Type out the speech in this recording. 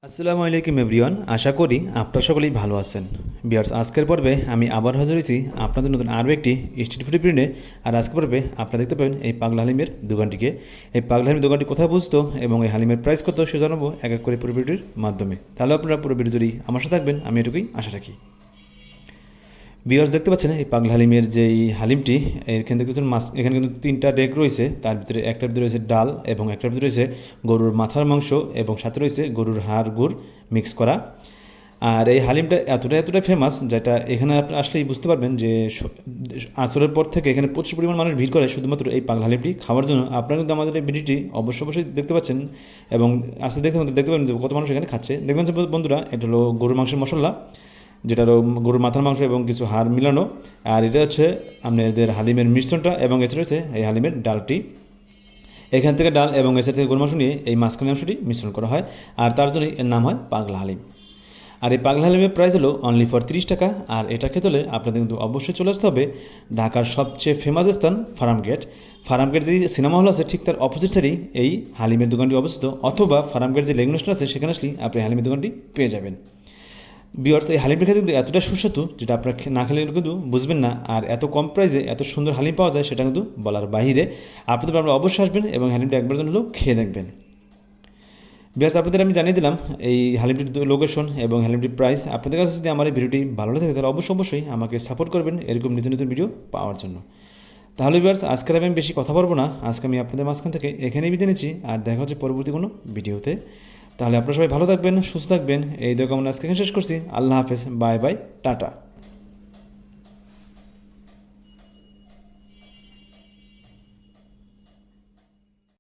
আসসালামু আলাইকুম এভরিওয়ান, আশা করি আপনারা সকলেই ভালো আছেন। বিয়ার্স, আজকের পর্বে আমি আবার হাজির হয়েছি আপনাদের নতুন আরও একটি স্ট্রিট ফুড প্রিন্টে। আর আজকের পর্বে আপনারা দেখতে পাবেন এই পাগলা হালিমের দোকানটিকে। এই পাগলা হালিমের দোকানটি কোথায় বুঝতো এবং এই হালিমের প্রাইস কত সে জানাবো এক এক করে পুরো ভিডিওর মাধ্যমে। তাহলে আপনারা পুরো ভিডিও যদি আমার সাথে থাকবেন, আমি এটুকুই আশা রাখি। বিয়ার্স, দেখতে পাচ্ছেন এই পাগলা হালিমের যে এই হালিমটি, এখানে দেখতে পাচ্ছেন মাছ। এখানে কিন্তু তিনটা ডেক রয়েছে, তার ভিতরে একটার ভিতরে রয়েছে ডাল এবং একটার ভিতরে রয়েছে গরুর মাথার মাংস এবং সাথে রয়েছে গরুর হাড় গুড় মিক্স করা। আর এই হালিমটা এতটা ফেমাস, যেটা এখানে আপনি আসলেই বুঝতে পারবেন যে আসরের পর থেকে এখানে প্রচুর পরিমাণ মানুষ ভিড় করে শুধুমাত্র এই পাগলা হালিমটি খাওয়ার জন্য। আপনারা কিন্তু আমাদের এই ভিডিওটি অবশ্যই দেখতে পাচ্ছেন এবং আসতে দেখতে পাবেন যে কত মানুষ এখানে খাচ্ছে। দেখবেন যে বন্ধুরা, এটা হলো গরুর মাংসের মশলা, যেটা হলো গরুর মাথার মাংস এবং কিছু হাড় মিলানো। আর এটা হচ্ছে আপনাদের হালিমের মিশ্রণটা এবং এছাড়া রয়েছে এই হালিমের ডালটি। এখান থেকে ডাল এবং এছাড়া থেকে গরুর মাংস নিয়ে এই মাঝখানে অংশটি মিশ্রণ করা হয়, আর তার জন্যই এর নাম হয় পাগলা হালিম। আর এই পাগলা হালিমের প্রাইস হলো অনলি ফর 30 টাকা। আর এটা খেতে হলে আপনাদের কিন্তু অবশ্যই চলে আসতে হবে ঢাকার সবচেয়ে ফেমাস স্থান ফার্মগেট। ফার্মগেট যে সিনেমা হল আছে ঠিক তার অপোজিট সাইডেই এই হালিমের দোকানটি অবস্থিত, অথবা ফার্মগেট যে লেগুনেশন আছে সেখানে আসলেই আপনি হালিমের দোকানটি পেয়ে যাবেন। বিয়ার্স, এই হালিমটা খেতে কিন্তু এতটা সুস্বাদু যেটা আপনারা না খেলে কিন্তু বুঝবেন না। আর এত কম প্রাইসে এত সুন্দর হালিম পাওয়া যায় সেটা কিন্তু বলার বাইরে। আপনাদের আপনারা অবশ্যই আসবেন এবং হালিমটা একবার জন্য হলেও খেয়ে দেখবেন। বিয়ার্স, আপনাদের আমি জানিয়ে দিলাম এই হালিমটির লোকেশন এবং হালিমটির প্রাইস। আপনাদের কাছে যদি আমার এই ভিডিওটি ভালো লাগে তাহলে অবশ্যই আমাকে সাপোর্ট করবেন এরকম নতুন ভিডিও পাওয়ার জন্য। তাহলে বিয়ার্স, আজকের আমি বেশি কথা বলবো না, আজকে আমি আপনাদের মাঝখান থেকে এখানেই বিদায় নিচ্ছি। আর দেখা হচ্ছে পরবর্তী কোনো ভিডিওতে। তাহলে আপনারা সবাই ভালো থাকবেন, সুস্থ থাকবেন, এই দোয়া কামনা আজকে এখানে শেষ করছি। আল্লাহ হাফেজ, বাই বাই, টাটা।